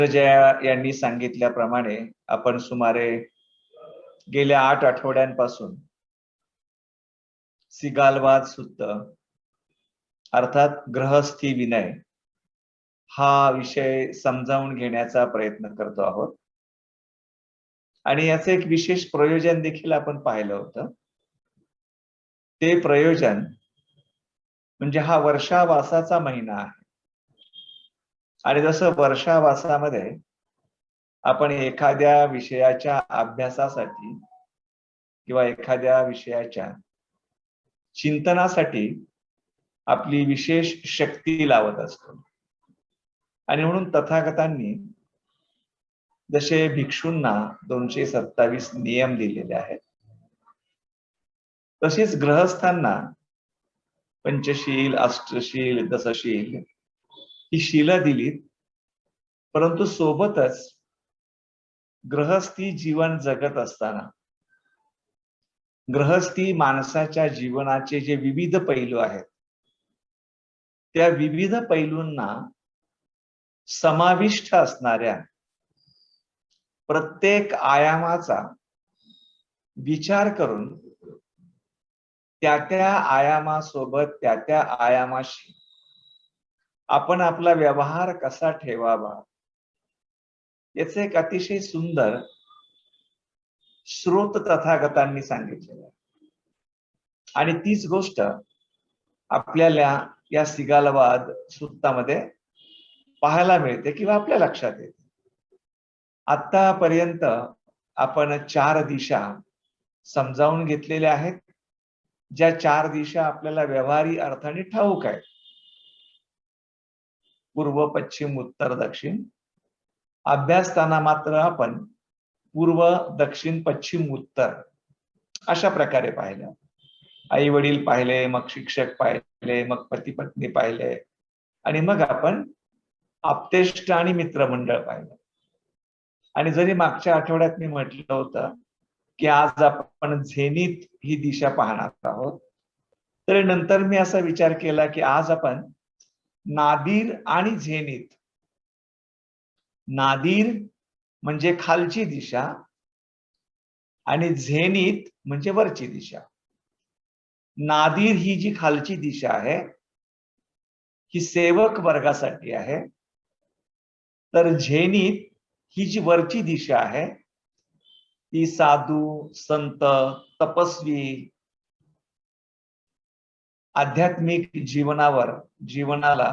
जया यांनी सांगितल्याप्रमाणे आपण सुमारे गेल्या 8 आठवड्यांपासून सिगालवाद सुत्त अर्थात गृहस्थी विनय हा विषय समजावून घेण्याचा प्रयत्न करतो आहोत आणि याचे एक विशेष प्रयोजन देखील आपण पाहिलं होतं. ते प्रयोजन म्हणजे हा वर्षावासाचा महिना आहे आणि जसं वर्षावासामध्ये आपण एखाद्या विषयाच्या अभ्यासासाठी किंवा एखाद्या विषयाच्या चिंतनासाठी आपली विशेष शक्ती लावत असतो आणि म्हणून तथागतांनी जसे भिक्षूंना 227 नियम दिलेले आहेत तसेच गृहस्थांना पंचशील, अष्टशील, दशशील ही शील दिलीत, परंतु सोबतच गृहस्थी जीवन जगत असताना गृहस्थी माणसाच्या जीवनाचे जे विविध पैलू आहेत त्या विविध पैलूंना समाविष्ट असणाऱ्या प्रत्येक आयामाचा विचार करून त्या आयामासोबत त्या आयामाशी आपण आपला व्यवहार कसा ठेवावा याचे एक अतिशय सुंदर स्रोत तथागतांनी सांगितलेलं आहे आणि तीच गोष्ट आपल्याला या सिगालवाद सुत्तामध्ये पाहायला मिळते किंवा आपल्या लक्षात येते. आतापर्यंत आपण 4 दिशा समजावून घेतलेल्या आहेत, ज्या 4 दिशा आपल्याला व्यवहारी अर्थाने ठाऊक आहेत. पूर्व, पश्चिम, उत्तर, दक्षिण. अभ्यासताना मात्र आपण पूर्व, दक्षिण, पश्चिम, उत्तर अशा प्रकारे पाहिलं. आई वडील पाहिले, मग शिक्षक पाहिले, मग पती पत्नी पाहिले आणि मग आपण आप्तेष्ट आणि मित्रमंडळ पाहिलं. आणि जरी मागच्या आठवड्यात मी म्हटलं होतं की आज आपण झेनिथ ही दिशा पाहणार आहोत, तर नंतर मी असा विचार केला की आज आपण नादीर आणि झेनिथ. नादीर म्हणजे खालची दिशा आणि झेनिथ म्हणजे वरची दिशा. नादीर ही जी खालची दिशा आहे ही सेवक वर्गासाठी आहे, तर झेनिथ ही जी वरची दिशा आहे ती साधू, संत, तपस्वी, आध्यात्मिक जीवनाला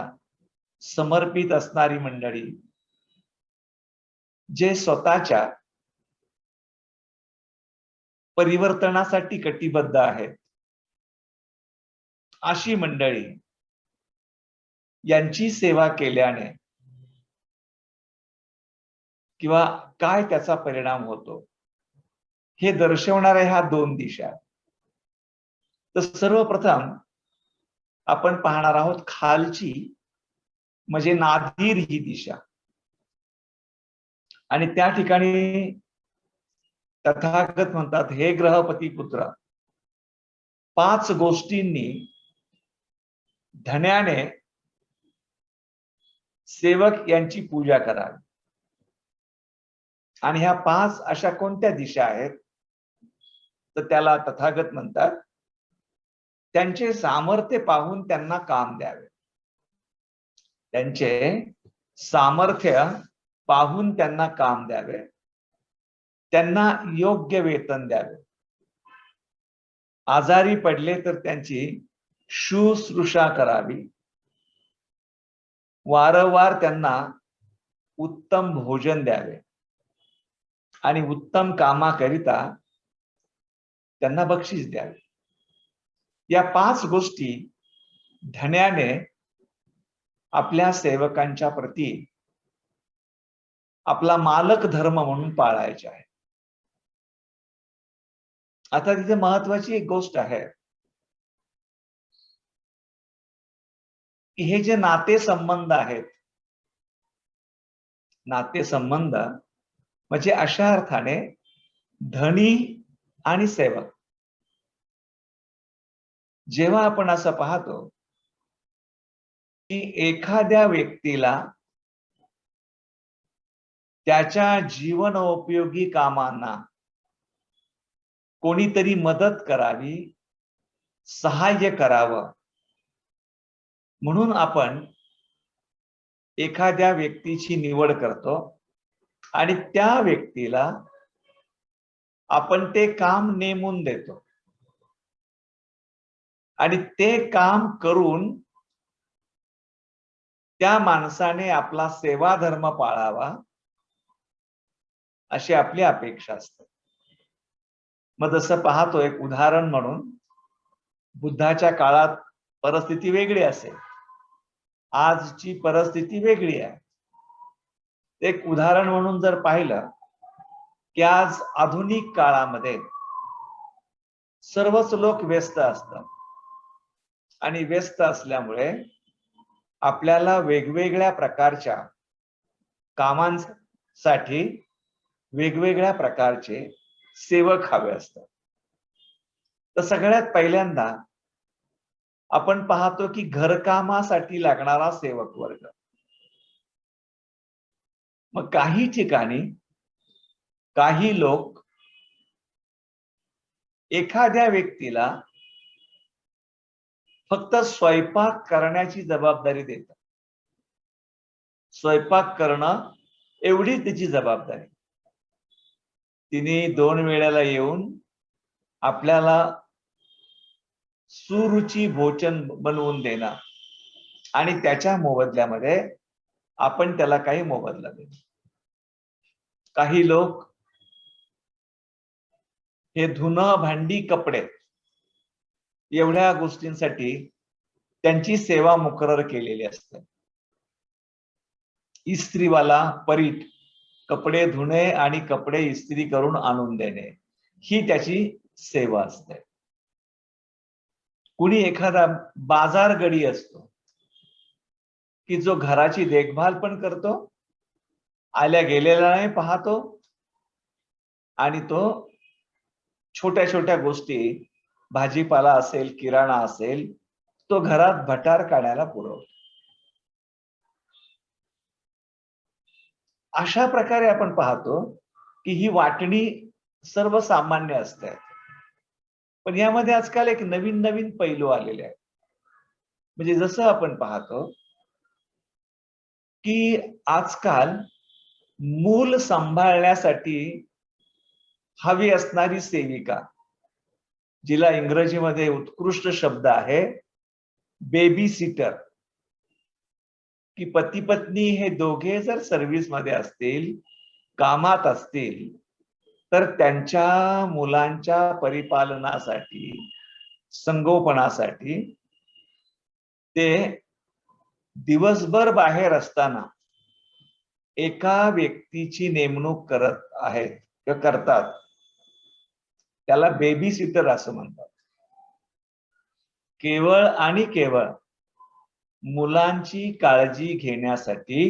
समर्पित असणारी मंडळी, जे स्वतःच्या परिवर्तनासाठी कटिबद्ध आहेत, अशी मंडळी यांची सेवा केल्याने किंवा काय त्याचा परिणाम होतो हे दर्शवणाऱ्या ह्या 2 दिशा. तर सर्वप्रथम आपण पाहणार आहोत खालची म्हणजे नादीर ही दिशा आणि त्या ठिकाणी तथागत म्हणतात, हे ग्रहपती पुत्र, 5 गोष्टींनी धन्याने सेवक यांची पूजा करावी. आणि ह्या 5 अशा कोणत्या दिशा आहेत तर त्याला तथागत म्हणतात, त्यांचे सामर्थ्य पाहून त्यांना काम द्यावे. त्यांचे सामर्थ्य पाहून त्यांना काम द्यावे, त्यांना योग्य वेतन द्यावे, आजारी पडले तर त्यांची शुश्रूषा करावी, वारंवार त्यांना उत्तम भोजन द्यावे आणि उत्तम कामाकरिता त्यांना बक्षीस द्यावे. या 5 गोष्टी धन्याने आपल्या सेवकांच्या प्रती आपला मालक धर्म म्हणून पाळायचा आहे. आता तिथे महत्वाची एक गोष्ट आहे की हे जे नातेसंबंध आहेत, नातेसंबंध म्हणजे अशा अर्थाने धनी आणि सेवक. जेव्हा आपण असं पाहतो की एखाद्या व्यक्तीला त्याच्या जीवनोपयोगी कामांना कोणीतरी मदत करावी, सहाय्य करावं, म्हणून आपण एखाद्या व्यक्तीची निवड करतो आणि त्या व्यक्तीला आपण ते काम नेमून देतो आणि ते काम करून त्या माणसाने आपला सेवा धर्म पाळावा अशी आपली अपेक्षा असते. मग जसं पाहतो एक उदाहरण म्हणून, बुद्धाच्या काळात परिस्थिती वेगळी असेल, आजची परिस्थिती वेगळी आहे. एक उदाहरण म्हणून जर पाहिलं की आज आधुनिक काळामध्ये सर्वच लोक व्यस्त असतात आणि व्यस्त असल्यामुळे आपल्याला वेगवेगळ्या प्रकारच्या कामांसाठी वेगवेगळ्या प्रकारचे सेवक हवे असतात. तर सगळ्यात पहिल्यांदा आपण पाहतो की घरकामासाठी लागणारा सेवक वर्ग. मग काही ठिकाणी काही लोक एखाद्या व्यक्तीला फक्त स्वयंपाक करण्याची जबाबदारी देतात. स्वयंपाक करणं एवढी त्याची जबाबदारी. तिने 2 वेळेला येऊन आपल्याला सुरुची भोजन बनवून देणं आणि त्याच्या मोबदल्यामध्ये आपण त्याला काही मोबदला देतो. काही लोक हे धुणं, भांडी, कपडे एवढ्या गोष्टींसाठी त्यांची सेवा मुकरर केलेली असते. इस्त्रीवाला, परीट, कपडे धुणे आणि कपडे इस्त्री करून आणून देणे ही त्याची सेवा असते. कुणी एखादा बाजारगडी असतो की जो घराची देखभाल पण करतो, आल्या गेलेला नाही पाहतो आणि तो छोट्या छोट्या गोष्टी, भाजीपाला असेल, किराणा असेल, तो घरात भटार काढायला पुरवतो. अशा प्रकारे आपण पाहतो की ही वाटणी सर्वसामान्य असते. पण यामध्ये आजकाल एक नवीन नवीन पैलू आलेले आहेत. म्हणजे जसं आपण पाहतो की आजकाल मूल सांभाळण्यासाठी हवी असणारी सेविका, जिला इंग्रजीमध्ये उत्कृष्ट शब्द आहे बेबी सिटर, की पती पत्नी हे दोघे जर सर्व्हिस मध्ये असतील, कामात असतील, तर त्यांच्या मुलांच्या परिपालनासाठी, संगोपनासाठी ते दिवसभर बाहेर असताना एका व्यक्तीची नेमणूक करत आहेत किंवा करतात. त्याला बेबी सिटर असं म्हणतात. केवळ आणि केवळ मुलांची काळजी घेण्यासाठी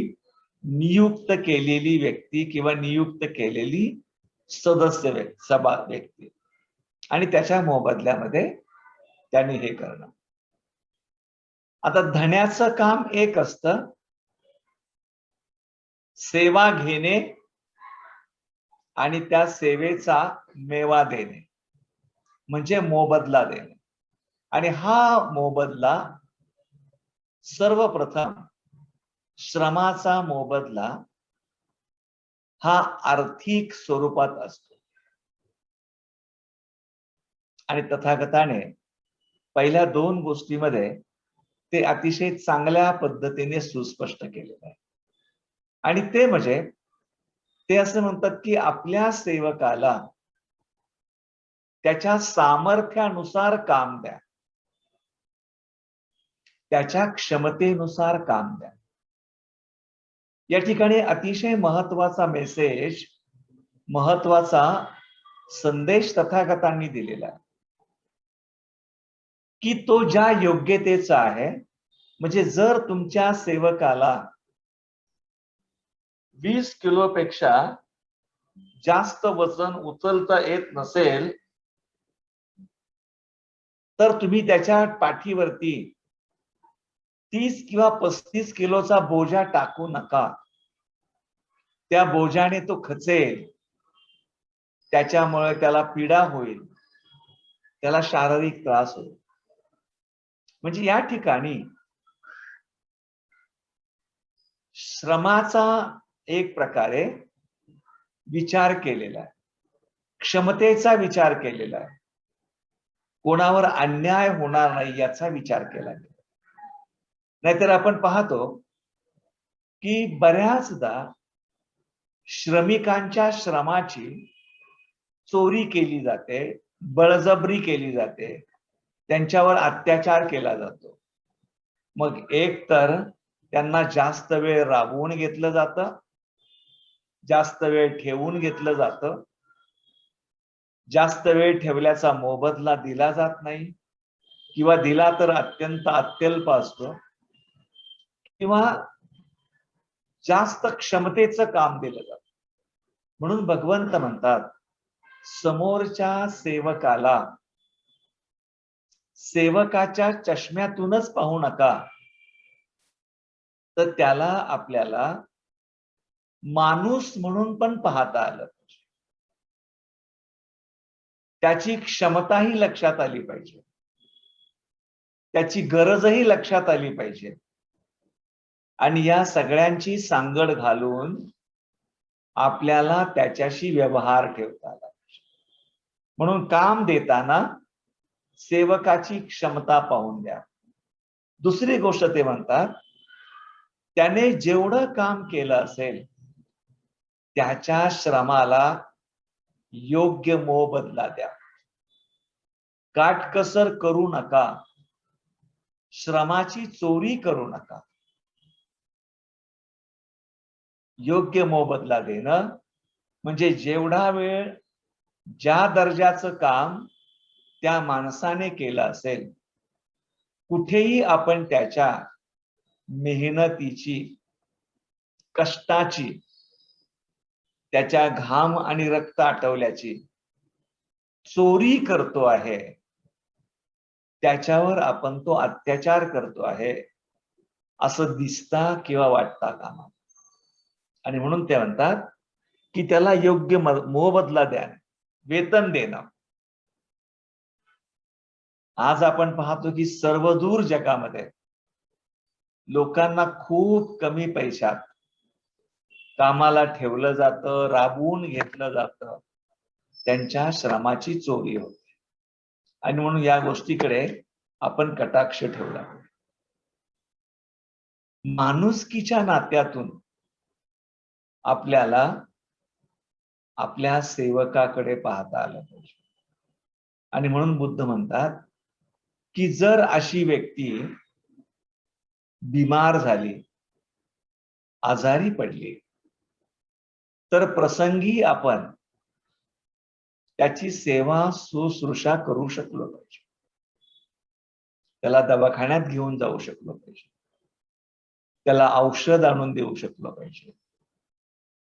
नियुक्त केलेली व्यक्ती किंवा नियुक्त केलेली सदस्य व्यक्ती आणि त्याच्या मोबदल्यामध्ये त्यांनी हे करणं. आता धन्याचं काम एक असतं, सेवा घेणे आणि त्या सेवेचा मेवा देणे म्हणजे मोबदला देणे. आणि हा मोबदला सर्वप्रथम श्रमाचा मोबदला हा आर्थिक स्वरूपात असतो. आणि तथागताने पहिल्या 2 गोष्टीमध्ये ते अतिशय चांगल्या पद्धतीने सुस्पष्ट केलेलं आहे. आणि ते म्हणजे ते असं म्हणतात की आपल्या सेवकाला त्याच्या सामर्थ्यानुसार काम द्या, त्याच्या क्षमतेनुसार काम द्या. या ठिकाणी अतिशय महत्वाचा मेसेज, महत्वाचा संदेश तथागतांनी दिलेला आहे की तो ज्या योग्यतेचा आहे. म्हणजे जर तुमच्या सेवकाला 20 किलोपेक्षा जास्त वजन उचलता येत नसेल, तर तुम्ही त्याच्या पाठीवरती 30 किंवा 35 किलोचा बोजा टाकू नका. त्या बोजाने तो खचेल, त्याच्यामुळे त्याला पीडा होईल, त्याला शारीरिक त्रास होईल. म्हणजे या ठिकाणी श्रमाचा एक प्रकारे विचार केलेला आहे, क्षमतेचा विचार केलेला आहे, कोणावर अन्याय होणार नाही याचा विचार केला गेला. नाहीतर आपण पाहतो की बऱ्याचदा श्रमिकांच्या श्रमाची चोरी केली जाते, बळजबरी केली जाते, त्यांच्यावर अत्याचार केला जातो. मग एक तर त्यांना जास्त वेळ राबवून घेतलं जातं, जास्त वेळ ठेवून घेतलं जातं, जास्त वेळ ठेवल्याचा मोबदला दिला जात नाही, किंवा दिला तर अत्यंत अत्यल्प असतो, किंवा जास्त क्षमतेचं काम दिलं जातं. म्हणून भगवंत म्हणतात, समोरच्या सेवकाच्या चष्म्यातूनच पाहू नका, तर त्याला आपल्याला माणूस म्हणून पण पाहता आलं पाहिजे, त्याची क्षमताही लक्षात आली पाहिजे, त्याची गरजही लक्षात आली पाहिजे, आणि या सगळ्यांची सांगड घालून आपल्याला त्याच्याशी व्यवहार ठेवता आला पाहिजे. म्हणून काम देताना सेवकाची क्षमता पाहून द्या. दुसरी गोष्ट ते म्हणतात, त्याने जेवढं काम केलं असेल त्याच्या श्रमाला योग्य मोबदला द्या. काटकसर करू नका, श्रमाची चोरी करू नका. योग्य मोबदला देणं म्हणजे जेवढा वेळ ज्या दर्जाचं काम त्या माणसाने केलं असेल, कुठेही आपण त्याच्या मेहनतीची, कष्टाची, त्याच्या घाम आणि रक्त आटवल्याची चोरी करतो आहे, त्याच्यावर आपण तो अत्याचार करतो आहे असं दिसता किंवा वाटता कामा. आणि म्हणून ते म्हणतात की त्याला योग्य मोबदला द्या, वेतन देणं. आज आपण पाहतो की सर्वदूर जगामध्ये लोकांना खूप कमी पैशात कामाला ठेवलं जातं, राबवून घेतलं जातं, त्यांच्या श्रमाची चोरी होते. आणि म्हणून या गोष्टीकडे आपण कटाक्ष ठेवला. माणुसकीच्या नात्यातून आपल्याला आपल्या सेवकाकडे पाहता आलं पाहिजे. आणि म्हणून बुद्ध म्हणतात की जर अशी व्यक्ती बिमार झाली, आजारी पडली, तर प्रसंगी आपण त्याची सेवा शुश्रूषा करू शकलो पाहिजे, त्याला दवाखान्यात घेऊन जाऊ शकलो पाहिजे, त्याला औषध आणून देऊ शकलो पाहिजे,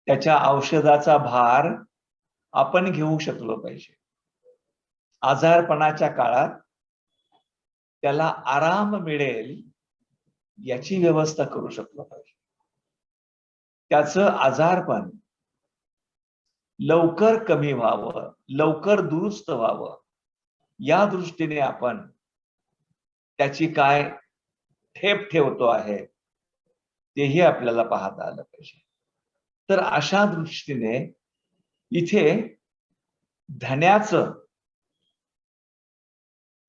त्याच्या औषधाचा भार आपण घेऊ शकलो पाहिजे, आजारपणाच्या काळात त्याला आराम मिळेल याची व्यवस्था करू शकलो पाहिजे, त्याचं आजारपण लवकर कमी व्हावं, लवकर दुरुस्त व्हावं, या दृष्टीने आपण त्याची काय ठेप ठेवतो आहे तेही आपल्याला पाहता आलं पाहिजे. तर अशा दृष्टीने इथे धन्याचं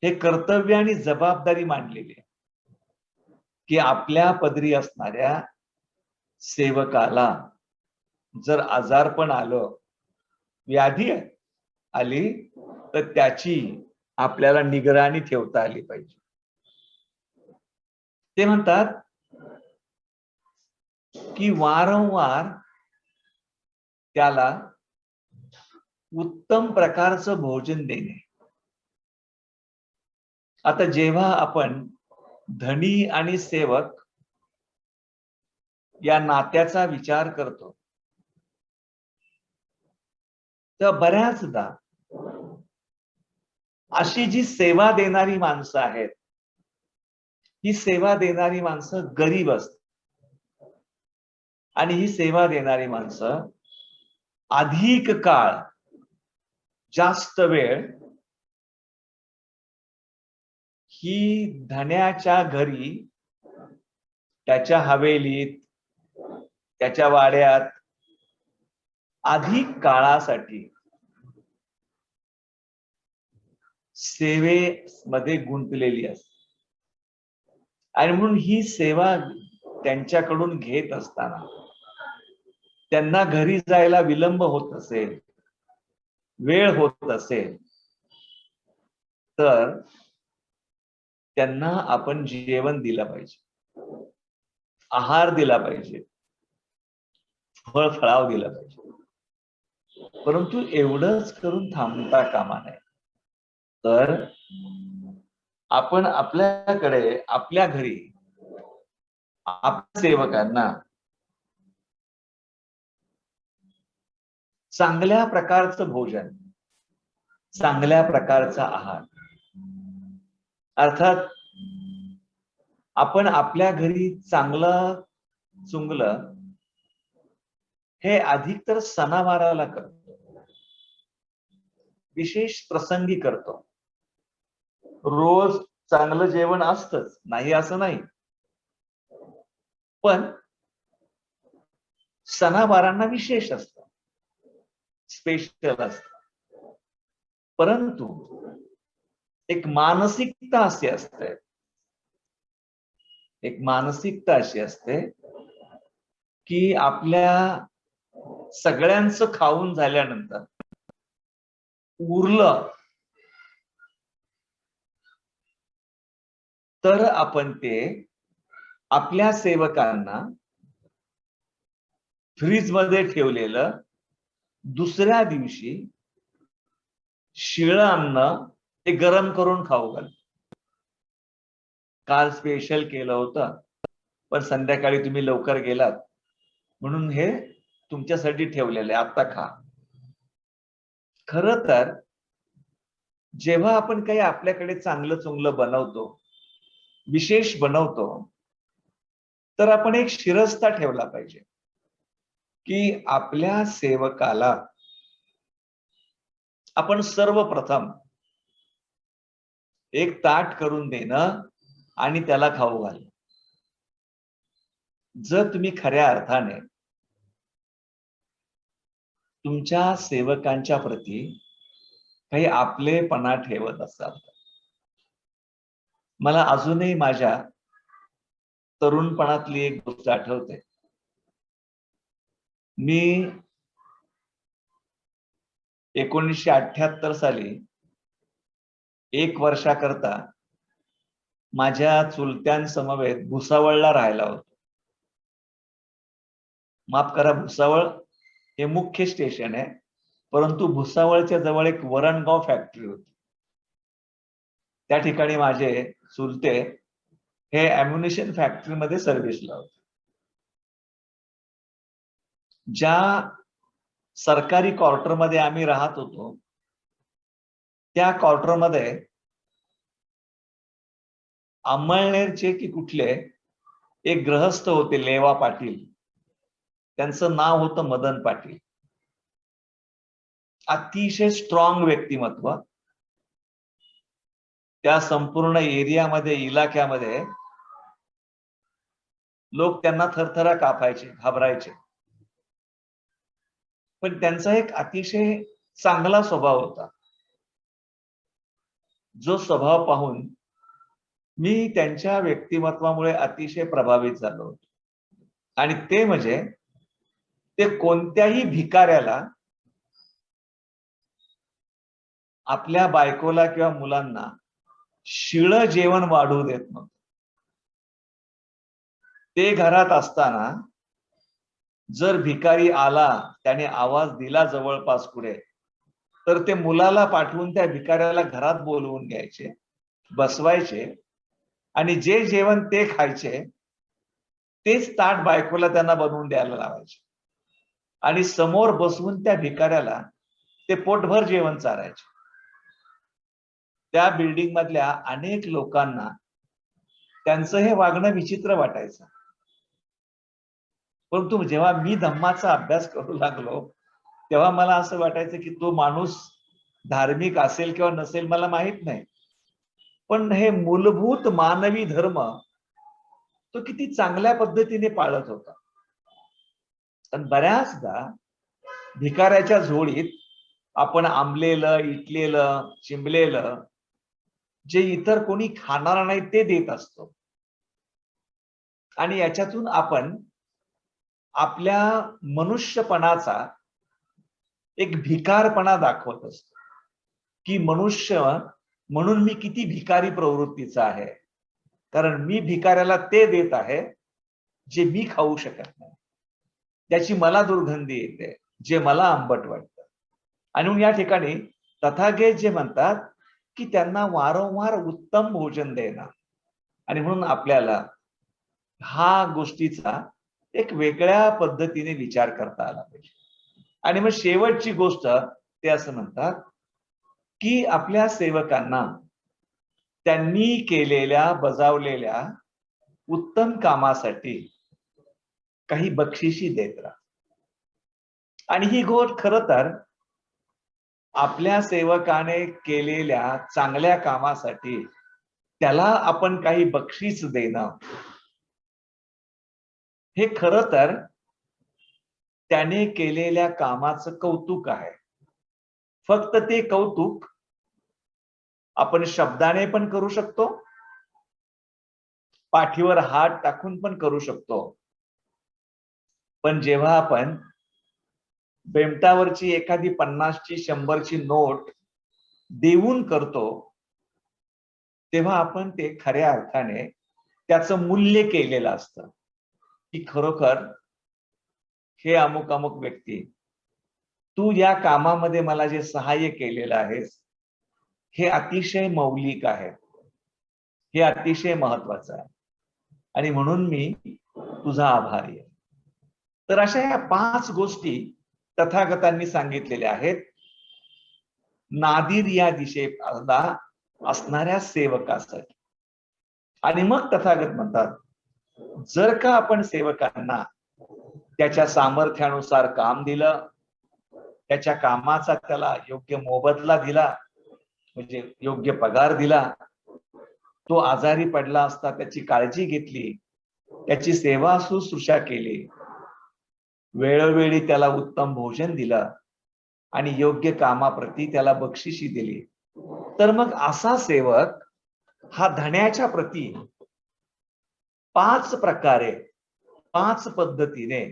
हे कर्तव्य आणि जबाबदारी मांडलेली आहे की आपल्या पदरी असणाऱ्या सेवकाला जर आजारपण आलं, व्याधी आली, तर त्याची आपल्याला निगराणी ठेवता आली पाहिजे. ते म्हणतात की वारंवार त्याला उत्तम प्रकारचं भोजन देणे. आता जेव्हा आपण धनी आणि सेवक या नात्याचा विचार करतो, तर बऱ्याचदा अशी जी सेवा देणारी माणसं आहेत, ही सेवा देणारी माणसं गरीब असतात. आणि ही सेवा देणारी माणसं अधिक काळ, जास्त वेळ ही धन्याच्या घरी, त्याच्या हवेलीत, त्याच्या वाड्यात अधिक काळासाठी सेवेमध्ये गुंतलेली असते. आणि म्हणून ही सेवा त्यांच्याकडून घेत असताना त्यांना घरी जायला विलंब होत असेल, वेळ होत असेल, तर त्यांना आपण जेवण दिलं पाहिजे, आहार दिला पाहिजे, फळफळाव दिला पाहिजे. परंतु एवढंच करून थांबता कामा नये. तर आपण आपल्याकडे, आपल्या घरी आपल्या सेवकांना चांगल्या प्रकारचं भोजन, चांगल्या प्रकारचा आहार, अर्थात आपण आपल्या घरी चांगलं चुंगलं हे अधिक तर सणावाराला करतो, विशेष प्रसंगी करतो. रोज चांगलं जेवण असतंच, नाही असं नाही, पण सणावारांना विशेष असतं, स्पेशल असतं. परंतु एक मानसिकता अशी असते, एक मानसिकता अशी असते की आपल्या सगळ्यांचं खाऊन झाल्यानंतर उरलं तर आपण ते आपल्या सेवकांना फ्रीज मध्ये ठेवलेलं दुसऱ्या दिवशी शिळं अन्न ते गरम करून खाऊ घाल. काल स्पेशल केलं होतं, पण संध्याकाळी तुम्ही लवकर गेलात म्हणून हे तुमच्यासाठी ठेवलेलं आहे, आता खा. खरं तर जेव्हा आपण काही आपल्याकडे चांगलं चुंगलं बनवतो, विशेष बनवतो, तर आपण एक शिरस्ता ठेवला पाहिजे की आपल्या सेवकाला आपण सर्वप्रथम एक ताट करून देणं आणि त्याला खाऊ घालणं. जर तुम्ही खऱ्या अर्थाने तुमच्या सेवकांच्या प्रती काही आपलेपणा ठेवत असाल, मला अजूनही माझ्या तरुणपणातली एक गोष्ट आठवते. मी 1978 साली 1 वर्षाकरता माझ्या चुलत्यांसमवेत भुसावळला राहायला होतो. माफ करा, भुसावळ हे मुख्य स्टेशन आहे, परंतु भुसावळच्या जवळ एक वरणगाव फॅक्टरी होती. त्या ठिकाणी माझे चुलते हे अम्युनिशन फॅक्टरीमध्ये सर्व्हिसला होते. ज्या सरकारी क्वार्टरमध्ये आम्ही राहत होतो, त्या क्वार्टरमध्ये अंमळनेरचे की कुठले एक गृहस्थ होते, लेवा पाटील. त्यांचं नाव होतं मदन पाटील. अतिशय स्ट्रॉंग व्यक्तिमत्व. त्या संपूर्ण एरियामध्ये, इलाक्यामध्ये लोक त्यांना थरथरा कापायचे, घाबरायचे. पण त्यांचा एक अतिशय चांगला स्वभाव होता, जो स्वभाव पाहून मी त्यांच्या व्यक्तिमत्वामुळे अतिशय प्रभावित झालो होतो. आणि ते म्हणजे ते कोणत्याही भिकाऱ्याला आपल्या बायकोला किंवा मुलांना शिळं जेवण वाढू देत नव्हते. ते घरात असताना जर भिकारी आला, त्याने आवाज दिला जवळपास पुढे, तर ते मुलाला पाठवून त्या भिकाऱ्याला घरात बोलवून घ्यायचे, बसवायचे आणि जे जेवण ते खायचे तेच ताट बायकोला त्यांना बनवून द्यायला लावायचे आणि समोर बसवून त्या भिकाऱ्याला ते पोटभर जेवण चारायचे. त्या बिल्डिंग मधल्या अनेक लोकांना त्यांचं हे वागणं विचित्र वाटायचं. परंतु जेव्हा मी धम्माचा अभ्यास करू लागलो तेव्हा मला असं वाटायचं की तो माणूस धार्मिक असेल किंवा नसेल मला माहित नाही, पण हे मूलभूत मानवी धर्म तो किती चांगल्या पद्धतीने पाळत होता. पण बऱ्याचदा भिकाऱ्याच्या झोळीत आपण आंबलेलं, इटलेलं, चिंबलेलं जे इतर कोणी खाणार नाही ते देत असतो. आणि याच्यातून आपण आपल्या मनुष्यपणाचा एक भिकारपणा दाखवत असतो की मनुष्य म्हणून मी किती भिकारी प्रवृत्तीचा आहे, कारण मी भिकाऱ्याला ते देत आहे जे मी खाऊ शकत नाही, त्याची मला दुर्गंधी येते, जे मला आंबट वाटतं. आणि म्हणून या ठिकाणी तथागत जे म्हणतात की त्यांना वारंवार उत्तम भोजन देणं. आणि म्हणून आपल्याला हा गोष्टीचा एक वेगळ्या पद्धतीने विचार करता आला पाहिजे. आणि मग शेवटची गोष्ट ते असं म्हणतात की आपल्या सेवकांना त्यांनी केलेल्या बजावलेल्या उत्तम कामासाठी काही बक्षिशी देत राहा. आणि ही गोष्ट खरं तर आपल्या सेवकाने केलेल्या चांगल्या कामासाठी त्याला आपण काही बक्षीस देणं हे खरं तर त्याने केलेल्या कामाचं कौतुक आहे. फक्त ते कौतुक आपण शब्दाने पण करू शकतो, पाठीवर हात टाकून पण करू शकतो. पण जेव्हा आपण बेमटावरची एखादी 50ची 100ची नोट देऊन करतो तेव्हा आपण ते खऱ्या अर्थाने त्याचं मूल्य केलेलं असतं की खरोखर हे अमुक अमुक व्यक्ती, तू या कामामध्ये मला जे सहाय्य केलेलं आहेस हे अतिशय मौलिक आहे, हे अतिशय महत्वाचं आहे आणि म्हणून मी तुझा आभारी आहे. तर अशा या 5 गोष्टी तथागतांनी सांगितलेल्या आहेत नादीर या दिशेला असणाऱ्या सेवकासाठी. आणि मग तथागत म्हणतात जर का आपण सेवकांना त्याच्या सामर्थ्यानुसार काम दिलं, त्याच्या कामाचा त्याला योग्य मोबदला दिला, म्हणजे योग्य पगार दिला, तो आजारी पडला असता त्याची काळजी घेतली, त्याची सेवा शुश्रूषा केली, वेळोवेळी त्याला उत्तम भोजन दिलं आणि योग्य कामाप्रती त्याला बक्षिशी दिली, तर मग असा सेवक हा धन्याच्या प्रती 5 प्रकारे 5 पद्धतीने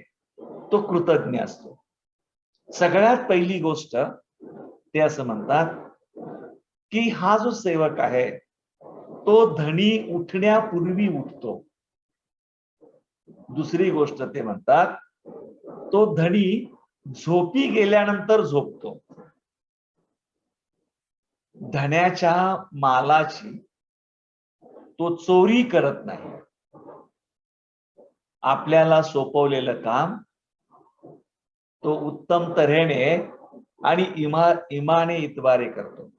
तो कृतज्ञ असतो. सगळ्यात पहिली गोष्ट ते असं म्हणतात की हा जो सेवक आहे तो धनी उठण्यापूर्वी उठतो. दुसरी गोष्ट ते म्हणतात तो धनी झोपी गेल्यानंतर झोपतो. धन्याच्या मालाची तो चोरी करत नाही. आपल्याला सोपवलेलं काम तो उत्तम तऱ्हेने आणि इमाने इतबारे करतो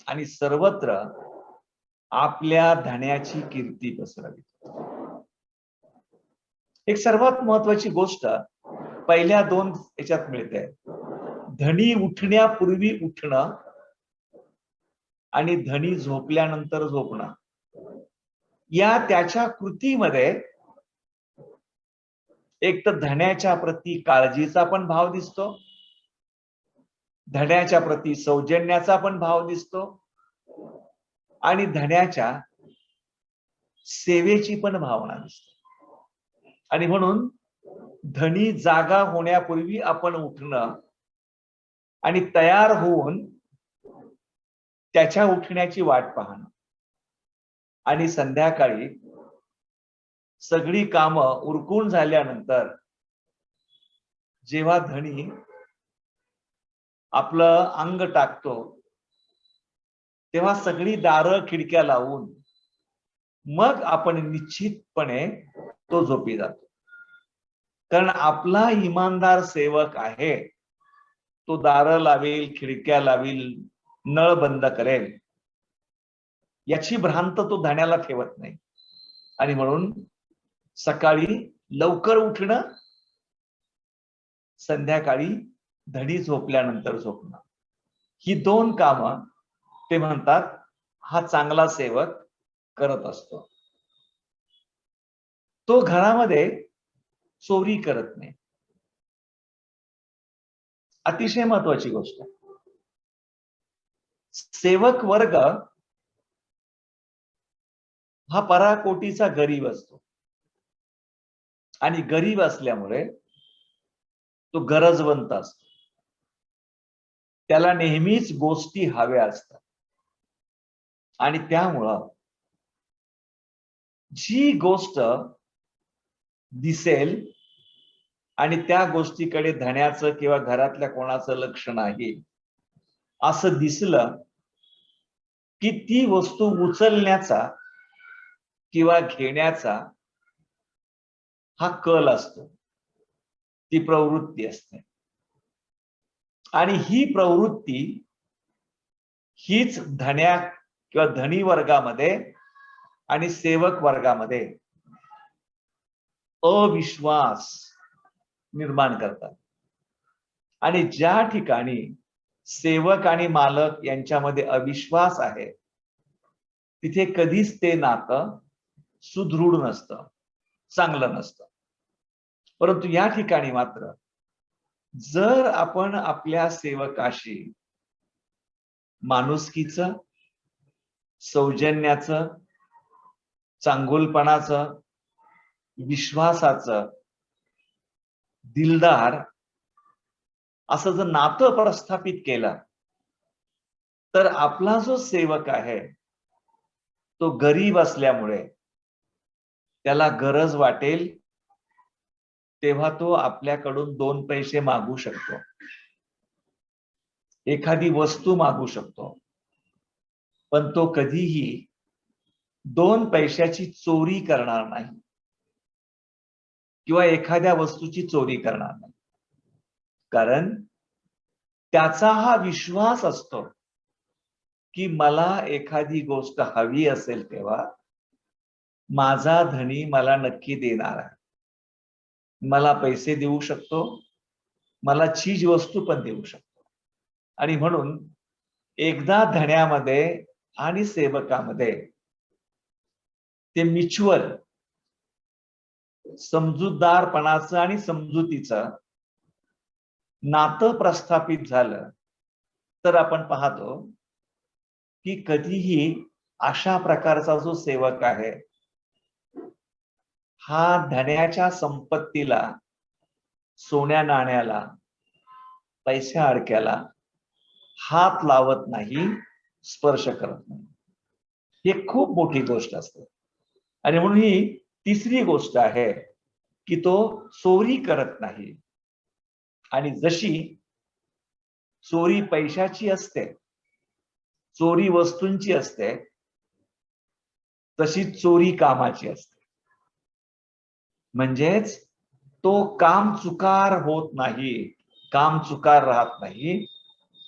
आणि सर्वत्र आपल्या धन्याची कीर्ती पसरवितो. एक सर्वात महत्वाची गोष्ट पहिल्या 2 याच्यात मिळते, धनी उठण्यापूर्वी उठणं आणि धनी झोपल्यानंतर झोपणं. या त्याच्या कृतीमध्ये एक तर धन्याच्या प्रती काळजीचा पण भाव दिसतो, धन्याच्या प्रती सौजन्याचा पण भाव दिसतो आणि धन्याच्या सेवेची पण भावना दिसते. आणि म्हणून धनी जागा होण्यापूर्वी आपण उठणं आणि तयार होऊन त्याच्या उठण्याची वाट पाहणं आणि संध्याकाळी सगळी कामं उरकून झाल्यानंतर जेव्हा धनी आपलं अंग टाकतो तेव्हा सगळी दारं खिडक्या लावून मग आपण निश्चितपणे तो झोपी जातो. कारण आपला इमानदार सेवक आहे, तो दारं लावेल, खिडक्या लावेल, नळ बंद करेल, याची भ्रांत तो धन्याला ठेवत नाही. आणि म्हणून सकाळी लवकर उठणं, संध्याकाळी धडी झोपल्यानंतर झोपणं, ही 2 कामं ते म्हणतात हा चांगला सेवक करत असतो. तो घरामध्ये चोरी करत नाही. अतिशय महत्वाची गोष्ट आहे. सेवक वर्ग हा पराकोटीचा गरीब असतो आणि गरीब असल्यामुळे तो गरजवंत असतो. त्याला नेहमीच गोष्टी हव्या असतात आणि त्यामुळं जी गोष्ट दिसेल आणि त्या गोष्टीकडे धण्याचं किंवा घरातल्या कोणाचं लक्ष नाही असं दिसलं की ती वस्तू उचलण्याचा किंवा घेण्याचा हा कल असतो, ती प्रवृत्ती असते. आणि ही प्रवृत्ती हीच धन्या किंवा धनी वर्गामध्ये आणि सेवक वर्गामध्ये अविश्वास निर्माण करतात. आणि ज्या ठिकाणी सेवक आणि मालक यांच्यामध्ये अविश्वास आहे तिथे कधीच ते नातं सुदृढ नसतं, चांगलं नसतं. परंतु या ठिकाणी मात्र जर आपण आपल्या सेवकाशी माणुसकीचं, सौजन्याचं, चांगुलपणाचं, विश्वासाचं, दिलदार असं जर नातं प्रस्थापित केलं तर आपला जो सेवक आहे तो गरीब असल्यामुळे त्याला गरज वाटेल तेव्हा तो आपल्याकडून 2 पैसे मागू शकतो, एखादी वस्तू मागू शकतो, पण तो कधीही 2 पैशाची चोरी करणार नाही किंवा एखाद्या वस्तूची चोरी करणार नाही. कारण त्याचा हा विश्वास असतो की मला एखादी गोष्ट हवी असेल तेव्हा माझा धनी मला नक्की देणार आहे. मला पैसे देऊ शकतो, मला चीज वस्तू पण देऊ शकतो. आणि म्हणून एकदा धण्यामध्ये आणि सेवकामध्ये ते म्युच्युअल समजूतदारपणाचं आणि समजुतीचं नातं प्रस्थापित झालं तर आपण पाहतो की कधीही अशा प्रकारचा जो सेवक आहे हा धन्याच्या संपत्तीला, सोन्या नाण्याला, पैसा अडक्याला हात लावत नाही, स्पर्श करत नाही. ही खूप मोठी गोष्ट असते. आणि म्हणून ही तिसरी गोष्ट आहे की तो चोरी करत नाही. आणि जशी चोरी पैशाची असते, चोरी वस्तूंची असते, तशी चोरी कामाची असते. म्हणजेच तो काम चुकार होत नाही, काम चुकार राहत नाही,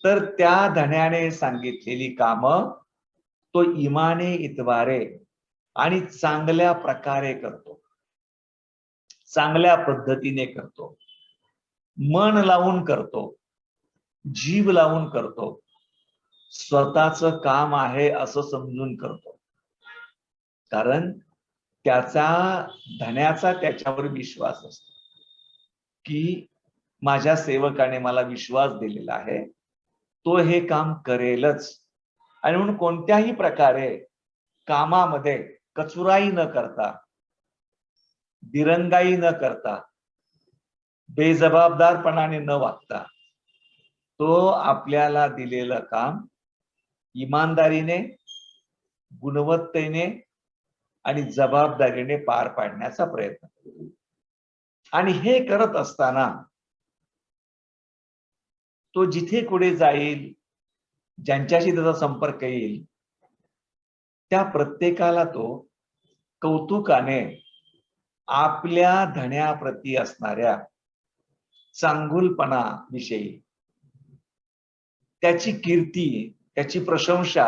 तर त्या धन्याने सांगितलेली कामं तो इमाने इतबारे आणि चांगल्या प्रकारे करतो, चांगल्या पद्धतीने करतो, मन लावून करतो, जीव लावून करतो, स्वतःचं काम आहे असं समजून करतो. कारण त्याचा धन्याचा त्याच्यावर विश्वास असतो की माझ्या सेवकाने मला विश्वास दिलेला आहे, तो हे काम करेलच. आणि म्हणून कोणत्याही प्रकारे कामामध्ये कचुराई न करता, दिरंगाई न करता, बेजबाबदारपणाने न वागता तो आपल्याला दिलेलं काम इमानदारीने, गुणवत्तेने आणि जबाबदारीने पार पाडण्याचा प्रयत्न करतो. आणि हे करत असताना तो जिथे कुठे जाईल, ज्यांच्याशी त्याचा संपर्क येईल, त्या प्रत्येकाला तो कौतुकाने आपल्या धन्याप्रती असणाऱ्या चांगुलपणाविषयी, त्याची कीर्ती, त्याची प्रशंसा,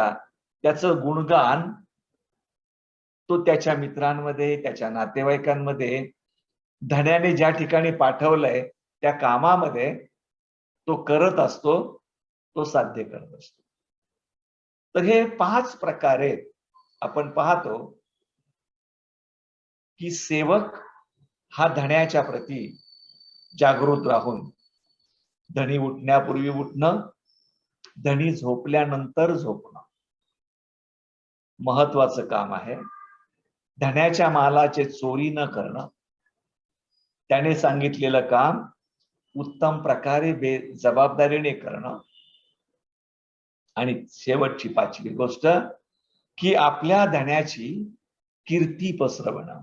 त्याचं गुणगान तो त्याच्या मित्रांमध्ये, त्याच्या नातेवाईकांमध्ये धन्याने ज्या ठिकाणी पाठवलंय त्या कामामध्ये तो करत असतो, तो साध्य करत असतो. तर हे 5 प्रकारे आपण पाहतो की सेवक हा धन्याच्या प्रती जागृत राहून धनी उठण्यापूर्वी उठणं, धनी झोपल्यानंतर झोपणं महत्वाचं काम आहे. धन्याच्या मालाचे चोरी न करणं, त्याने सांगितलेलं काम उत्तम प्रकारे जबाबदारीने करणं, आणि शेवटची 5वी गोष्ट की आपल्या धन्याची कीर्ती पसरवणं.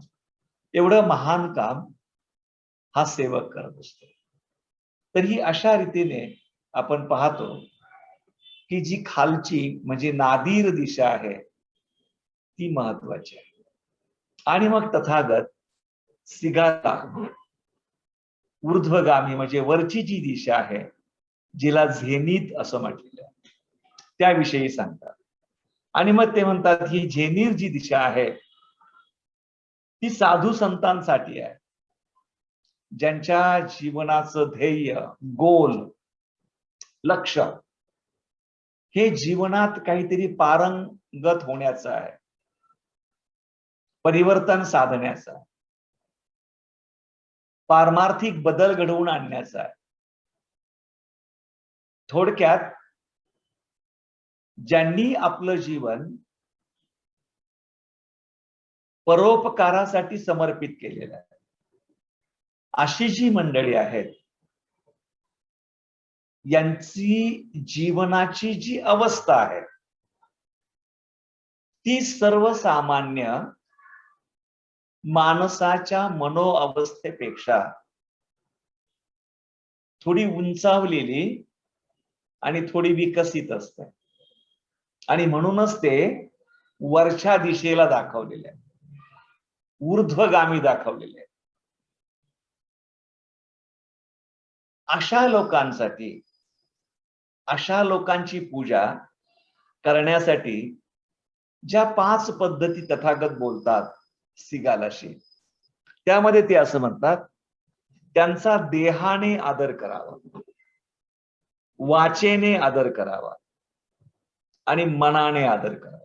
एवढं महान काम हा सेवक करत असतो. तर ही अशा रीतीने आपण पाहतो की जी खालची म्हणजे नादीर दिशा आहे ती महत्वाची आहे. आणि मग तथागत सिगाला ऊर्ध्वगामी म्हणजे वरची जी दिशा आहे, जिला झेनित असं म्हटलेलं आहे, त्याविषयी सांगतात. आणि मग ते म्हणतात ही झेनीर जी दिशा आहे ती साधू संतांसाठी आहे, ज्यांच्या जीवनाचं ध्येय, गोल, लक्ष हे जीवनात काहीतरी पारंगत होण्याचं आहे, परिवर्तन साधण्याचं आहे, पारमार्थिक बदल घडवून आणण्याचा आहे. थोडक्यात ज्यांनी आपलं जीवन परोपकारासाठी समर्पित केलेलं आहे, अशी जी मंडळी आहेत, यांची जीवनाची जी अवस्था आहे ती सर्वसामान्य माणसाच्या मनोअवस्थेपेक्षा थोडी उंचावलेली आणि थोडी विकसित असते. आणि म्हणूनच ते वरच्या दिशेला दाखवलेले आहे, ऊर्ध्वगामी दाखवलेले आहे. अशा लोकांसाठी, अशा लोकांची पूजा करण्यासाठी ज्या 5 पद्धती तथागत बोलतात सिगालाशी, त्यामध्ये ते असं म्हणतात, त्यांचा देहाने आदर करावा, वाचेने आदर करावा आणि मनाने आदर करावा.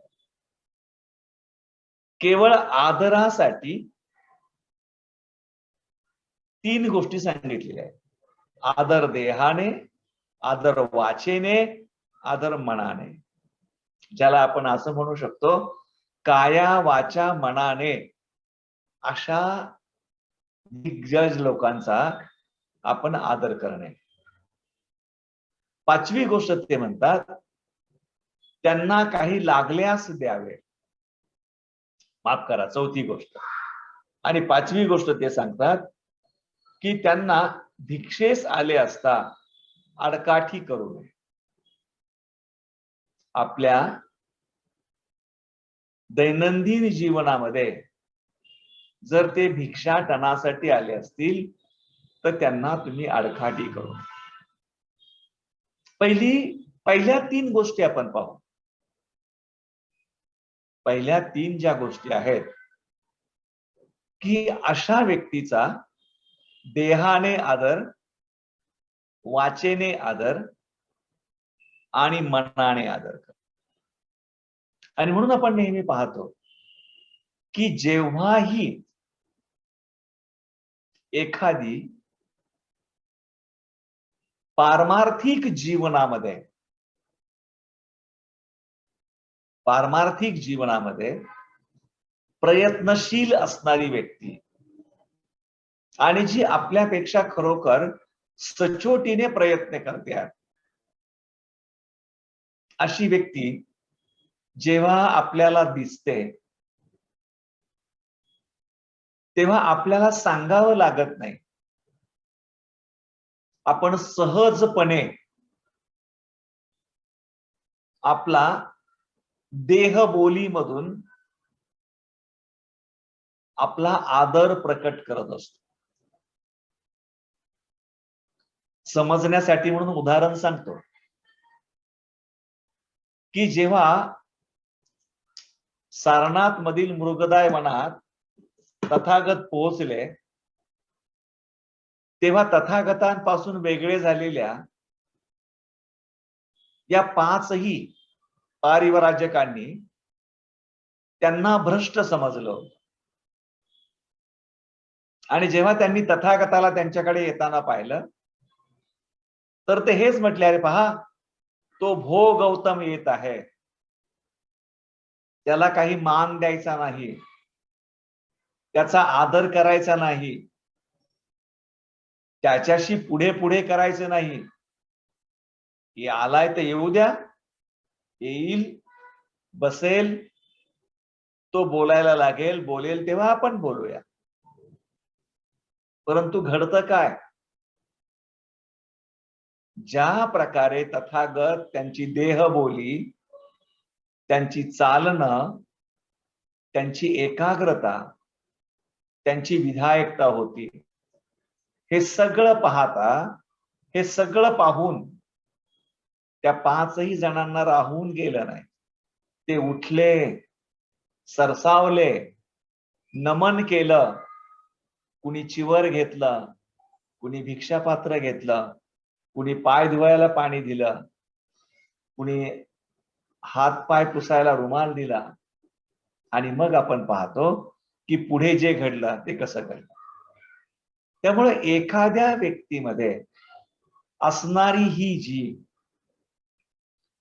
केवळ आदरासाठी 3 गोष्टी सांगितलेल्या आहेत: आदर देहाने, आदर वाचेने, आदर मनाने. ज्याला आपण असं म्हणू शकतो, काया वाचा मनाने अशा दिग्गज लोकांचा आपण आदर करणे. 5वी गोष्ट ते म्हणतात, त्यांना काही लागल्यास द्यावे. माफ करा, 4थी गोष्ट. आणि 5वी गोष्ट ते सांगतात की त्यांना भिक्षेस आले असता आडकाठी करू नये. आपल्या दैनंदिन जीवनामध्ये जर ते भिक्षाटनासाठी आले असतील तर त्यांना तुम्ही आडकाठी करू नये. पहिल्या 3 गोष्टी आपण पाहू. पहिल्या 3 ज्या गोष्टी आहेत की अशा व्यक्तीचा देहाने आदर, वाचेने आदर आणि मनाने आदर कर. आणि म्हणून आपण नेहमी पाहतो की जेव्हाही एखादी पारमार्थिक जीवनामध्ये प्रयत्नशील असणारी व्यक्ती आणि जी आपल्यापेक्षा खरोखर सचोटीने प्रयत्न करते, अशी व्यक्ती जेव्हा आपल्याला दिसते तेव्हा आपल्याला सांगावं लागत नाही, आपण सहजपणे आपला देहबोलीमधून आपला आदर प्रकट करत असतो. समजण्यासाठी म्हणून उदाहरण सांगतो की जेव्हा सारनाथ मधील मृगदाय वनात तथागत पोहोचले तेव्हा तथागतांपासून वेगळे झालेल्या या पाचही पारिवराजकांनी त्यांना भ्रष्ट समजलं. आणि जेव्हा त्यांनी तथागताला त्यांच्याकडे येताना पाहिलं तर ते हेच म्हटले, अरे पहा, तो भो गौतम येत आहे, त्याला काही मान द्यायचा नाही, त्याचा आदर करायचा नाही, त्याच्याशी पुढे पुढे करायचं नाही. की आलाय तर येऊ द्या, येईल, बसेल, तो बोलायला लागेल, बोलेल तेव्हा आपण बोलूया. परंतु घडतं काय, ज्या प्रकारे तथागत त्यांची देहबोली, त्यांची चालणं, त्यांची एकाग्रता, त्यांची विधायकता होती, हे सगळं पाहता, हे सगळं पाहून त्या पाचही जणांना राहून गेलं नाही. ते उठले, सरसावले, नमन केलं, कुणी चिवर घेतलं, कुणी भिक्षापात्र घेतलं, कुणी पाय धुवायला पाणी दिलं, कुणी हात पाय पुसायला रुमाल दिला. आणि मग आपण पाहतो की पुढे जे घडलं ते कसं घडलं. त्यामुळे एखाद्या व्यक्तीमध्ये असणारी ही जी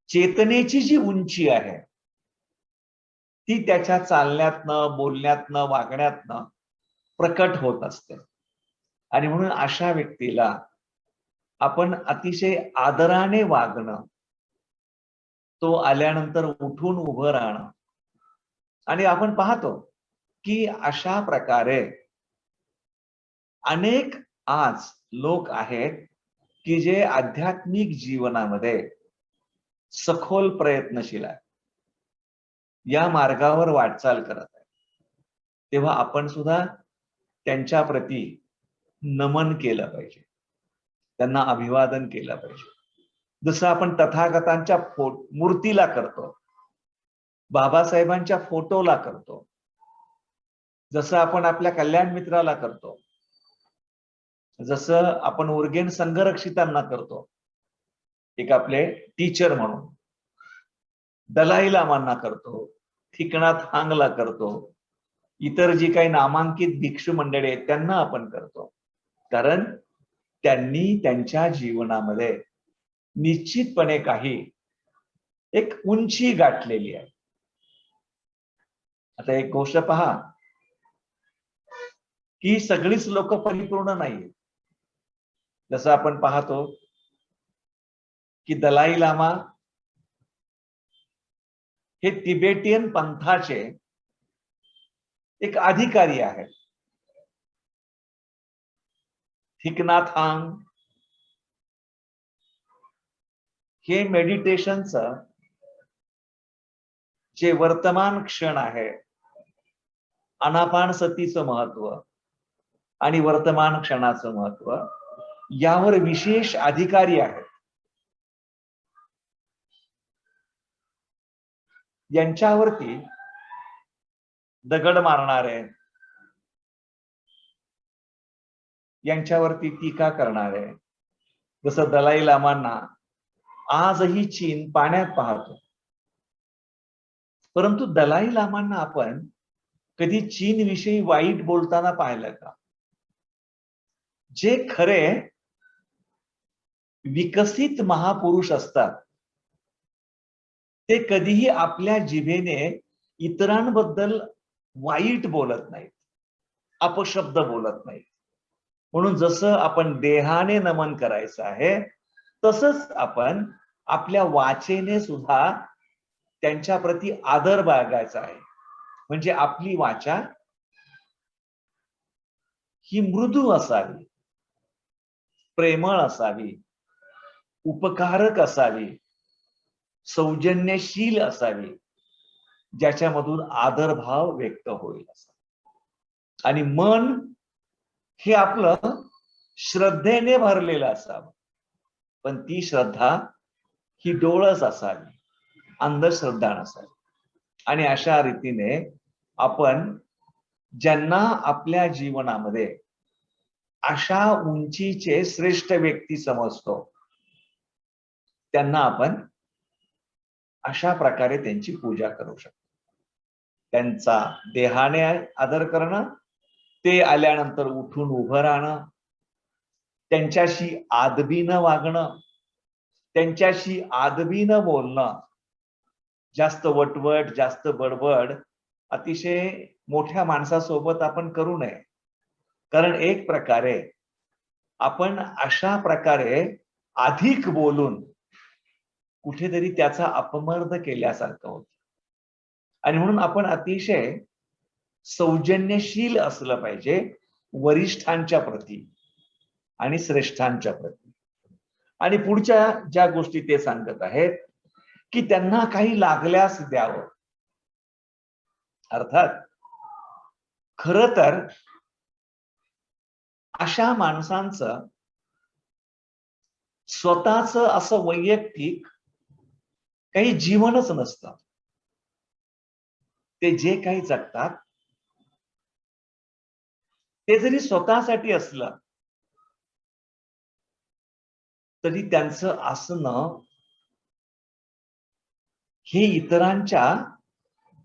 चेतनेची जी उंची आहे ती त्याच्या चालण्यातनं, बोलण्यातनं, वागण्यातनं प्रकट होत असते. आणि म्हणून अशा व्यक्तीला आपण अतिशय आदराने वागणं, तो आल्यानंतर उठून उभं राहणं. आणि आपण पाहतो की अशा प्रकारे अनेक आज लोक आहेत की जे आध्यात्मिक जीवनामध्ये सखोल प्रयत्नशील आहेत, या मार्गावर वाटचाल करत आहे. तेव्हा आपण सुद्धा त्यांच्या प्रती नमन केलं पाहिजे, त्यांना अभिवादन केलं पाहिजे. जसं आपण तथागतांच्या मूर्तीला करतो, बाबासाहेबांच्या फोटोला करतो, जसं आपण आपल्या कल्याण मित्राला करतो, जसं आपण उर्गेन संघरक्षितांना करतो, एक आपले टीचर म्हणून, दलाई लामांना करतो, ठिकनाथ हांगला करतो, इतर जी काही नामांकित भिक्षू मंडळी आहेत त्यांना आपण करतो. कारण त्यांनी त्यांच्या जीवनामध्ये निश्चितपणे काही एक उंची गाठलेली आहे. आता एक गोष्ट पहा की सगळीच लोक परिपूर्ण नाहीत. जसं आपण पाहतो की दलाई लामा हे तिबेटियन पंथाचे एक अधिकारी आहेत. थिकनाथांग हे मेडिटेशनचं जे वर्तमान क्षण आहे, आनापानसतीचं महत्व आणि वर्तमान क्षणाचं महत्व, यावर विशेष अधिकारी आहेत. यांच्यावरती दगड मारणारे, यांच्यावरती टीका करणारे, जसं दलाई लामांना आजही चीन पाण्यात पाहतो. परंतु दलाई लामांना आपण कधी चीन विषयी वाईट बोलताना पाहिलं का? जे खरे विकसित महापुरुष असतात ते कधीही आपल्या जिभेने इतरांबद्दल वाईट बोलत नाहीत, अपशब्द बोलत नाहीत. म्हणून जसं आपण देहाने नमन करायचं आहे, तसंच आपण आपल्या वाचेने सुद्धा त्यांच्या प्रती आदर बाळगायचा आहे. म्हणजे आपली वाचा ही मृदू असावी, प्रेमळ असावी, उपकारक असावी, सौजन्यशील असावी, ज्याच्यामधून आदरभाव व्यक्त होईल. आणि मन हे आपलं श्रद्धेने भरलेलं असावं, पण ती श्रद्धा ही डोळस असावी, अंधश्रद्धा नसावी. आणि अशा रीतीने आपण ज्यांना आपल्या जीवनामध्ये अशा उंचीचे श्रेष्ठ व्यक्ती समजतो, त्यांना आपण अशा प्रकारे त्यांची पूजा करू शकतो. त्यांचा देहाने आदर करणं, ते आल्यानंतर उठून उभं राहणं, त्यांच्याशी आदबीनं वागणं, त्यांच्याशी आदबीनं बोलणं, जास्त वटवट, जास्त बडबड अतिशय मोठ्या माणसासोबत आपण करू नये. कारण एक प्रकारे आपण अशा प्रकारे अधिक बोलून कुठेतरी त्याचा अपमर्द केल्यासारखं होतं. आणि म्हणून आपण अतिशय सौजन्यशील असलं पाहिजे वरिष्ठांच्या प्रती आणि श्रेष्ठांच्या प्रती. आणि पुढच्या ज्या गोष्टी ते सांगत आहेत की त्यांना काही लागल्यास द्यावं. अर्थात खरं तर अशा माणसांचं स्वतःच असं वैयक्तिक काही जीवनच नसतं. ते जे काही जगतात ते जरी स्वतःसाठी असलं तरी त्यांचं असणं हे इतरांच्या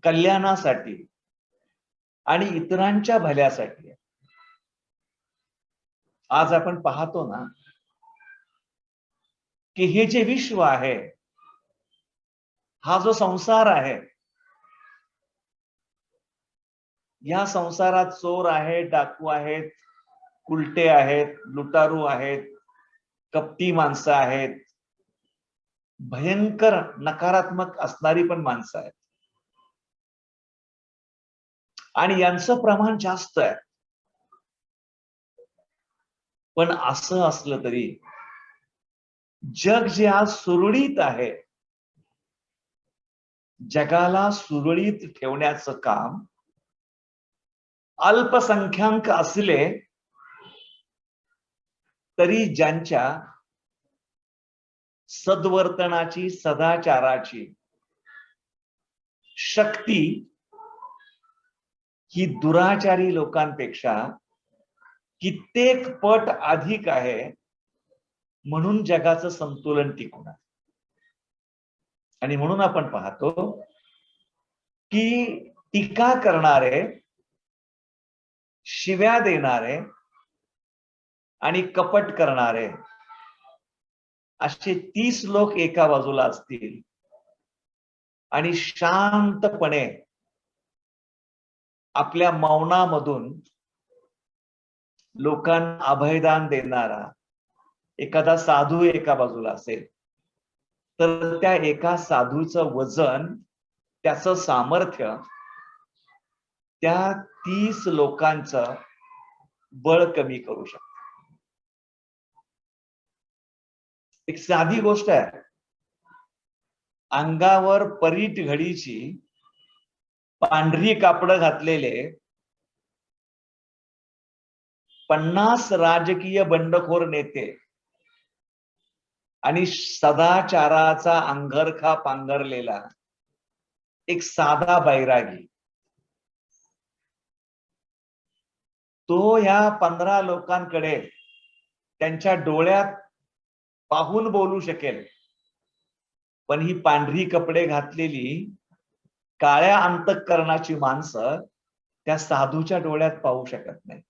कल्याणासाठी आणि इतरांच्या भल्यासाठी आहे. आज आपण पाहतो ना की हे जे विश्व आहे, हा जो संसार आहे, या संसारात चोर आहेत, डाकू आहेत, उलटे आहेत, लुटारू आहेत, कपटी माणसं आहेत, भयंकर नकारात्मक असणारी पण माणसं आहेत आणि यांचं प्रमाण जास्त आहे. पण असं असलं तरी जग जे आज सुरळीत आहे, जगाला सुरळीत ठेवण्याचं काम अल्पसंख्याक असले तरी ज्यांच्या सद्वर्तनाची, सदाचाराची शक्ती ही दुराचारी लोकांपेक्षा कित्येक पट अधिक आहे, म्हणून जगाचं संतुलन टिकून आहे. आणि म्हणून आपण पाहतो की टीका करणारे, शिव्या देणारे आणि कपट करणारे असे 30 लोक एका बाजूला असतील आणि शांतपणे आपल्या मौनामधून लोकांना अभयदान देणारा एखादा साधू एका बाजूला असेल तर त्या एका साधूचं वजन, त्याचं सामर्थ्य त्या 30 लोकांचं बळ कमी करू शकतो. एक साधी गोष्ट आहे, अंगावर परीट घडीची पांढरी कापडं घातलेले 50 राजकीय बंडखोर नेते आणि सदाचाराचा अंगरखा पांघरलेला एक साधा बैरागी, तो या 15 लोकांकडे त्यांच्या डोळ्यात पाहून बोलू शकेल, पण ही पांढरी कपडे घातलेली काळ्या अंतःकरणाची माणसं त्या साधूच्या डोळ्यात पाहू शकत नाही.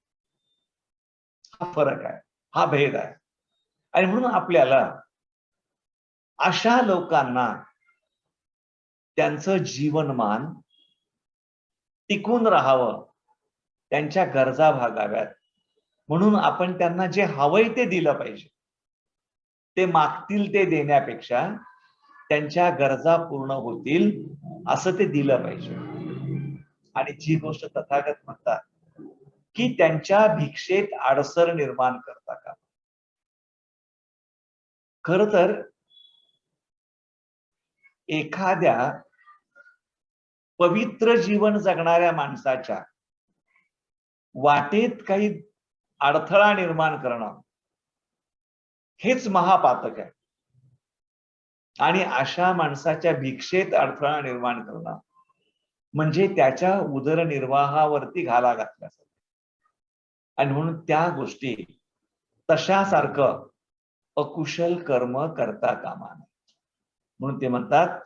हा फरक आहे, हा भेद आहे. आणि म्हणून आपल्याला अशा लोकांना त्यांचं जीवनमान टिकून राहावं, त्यांच्या गरजा भागाव्यात, म्हणून आपण त्यांना जे हवंय ते दिलं पाहिजे. ते मागतील ते देण्यापेक्षा त्यांच्या गरजा पूर्ण होतील असं ते दिलं पाहिजे. आणि जी गोष्ट तथागत म्हणतात की त्यांच्या भिक्षेत अडसर निर्माण करता का. खर तर एखाद्या पवित्र जीवन जगणाऱ्या माणसाच्या वाटेत काही अडथळा निर्माण करणं हेच महापातक आहे. आणि अशा माणसाच्या भिक्षेत अडथळा निर्माण करणं म्हणजे त्याच्या उदरनिर्वाहावरती घाला घातल्यासारखं. आणि म्हणून त्या गोष्टी तशासारखं अकुशल कर्म करता कामा नये. म्हणून ते म्हणतात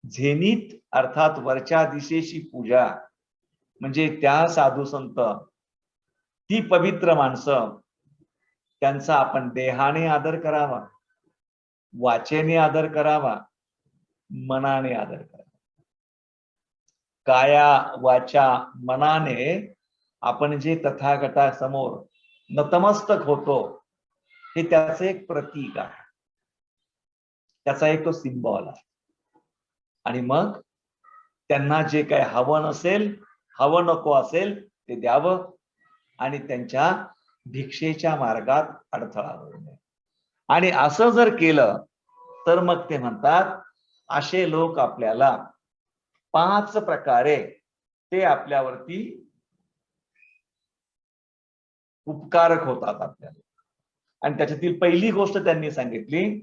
झेनीत अर्थात वरच्या दिशेची पूजा म्हणजे त्या साधू संत, ती पवित्र माणसं, त्यांचा आपण देहाने आदर करावा, वाचेने आदर करावा, मनाने आदर करावा. काया वाचा मनाने आपण जे तथागतासमोर नतमस्तक होतो, हे त्याचं एक प्रतीक आहे, त्याचा एक तो सिंबॉल आहे. आणि मग त्यांना जे काही हवं नसेल, हवं नको असेल ते द्यावं आणि त्यांच्या भिक्षेच्या मार्गात अडथळा होऊ नये. आणि असं जर केलं तर मग ते म्हणतात असे लोक आपल्याला 5 प्रकारे ते आपल्यावरती उपकारक होतात आपल्याला. आणि त्याच्यातील पहिली गोष्ट त्यांनी सांगितली,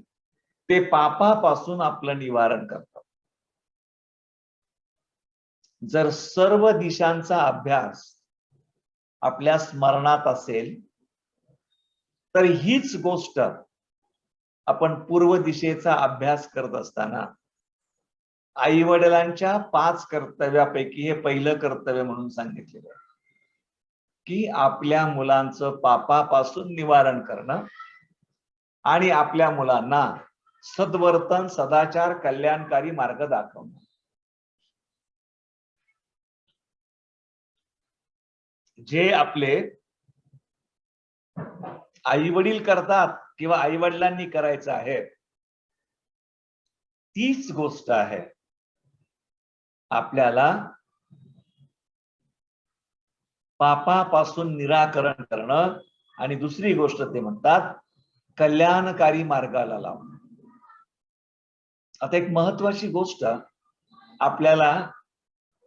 ते पापापासून आपलं निवारण करतात. जर सर्व दिशांचा अभ्यास आपल्या स्मरणात असेल तर हीच गोष्ट आपण पूर्व दिशेचा अभ्यास करत असताना आई वडिलांच्या 5 कर्तव्यापैकी हे पहिलं कर्तव्य म्हणून सांगितलेलं आहे की आपल्या मुलांचं पापापासून निवारण करणं आणि आपल्या मुलांना सद्वर्तन, सदाचार, कल्याणकारी मार्ग दाखवणं. जे आपले आई वडील करतात किंवा आई वडिलांनी करायचं आहे, तीच गोष्ट आहे आपल्याला पापापासून निराकरण करणं. आणि दुसरी गोष्ट ते म्हणतात कल्याणकारी मार्गाला लावणं. आता एक महत्वाची गोष्ट आपल्याला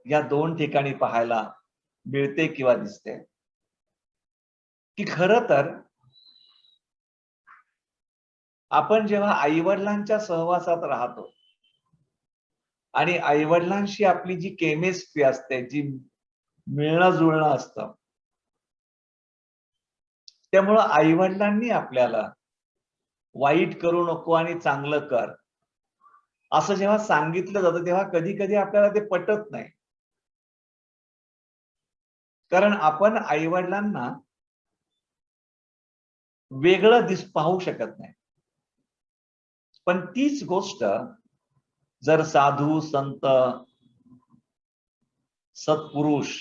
या 2 ठिकाणी पाहायला मिळते किंवा दिसते की खरं तर आपण जेव्हा आईवडिलांच्या सहवासात राहतो आणि आईवडिलांशी आपली जी केमिस्ट्री असते, जी मिळणं जुळणं असतं, त्यामुळं आईवडिलांनी आपल्याला वाईट करू नको आणि चांगलं कर असं जेव्हा सांगितलं जातं तेव्हा कधी कधी आपल्याला ते पटत नाही. कारण आपण आईवडिलांना वेगळं पाहू शकत नाही. पण तीच गोष्ट जर साधू संत सत्पुरुष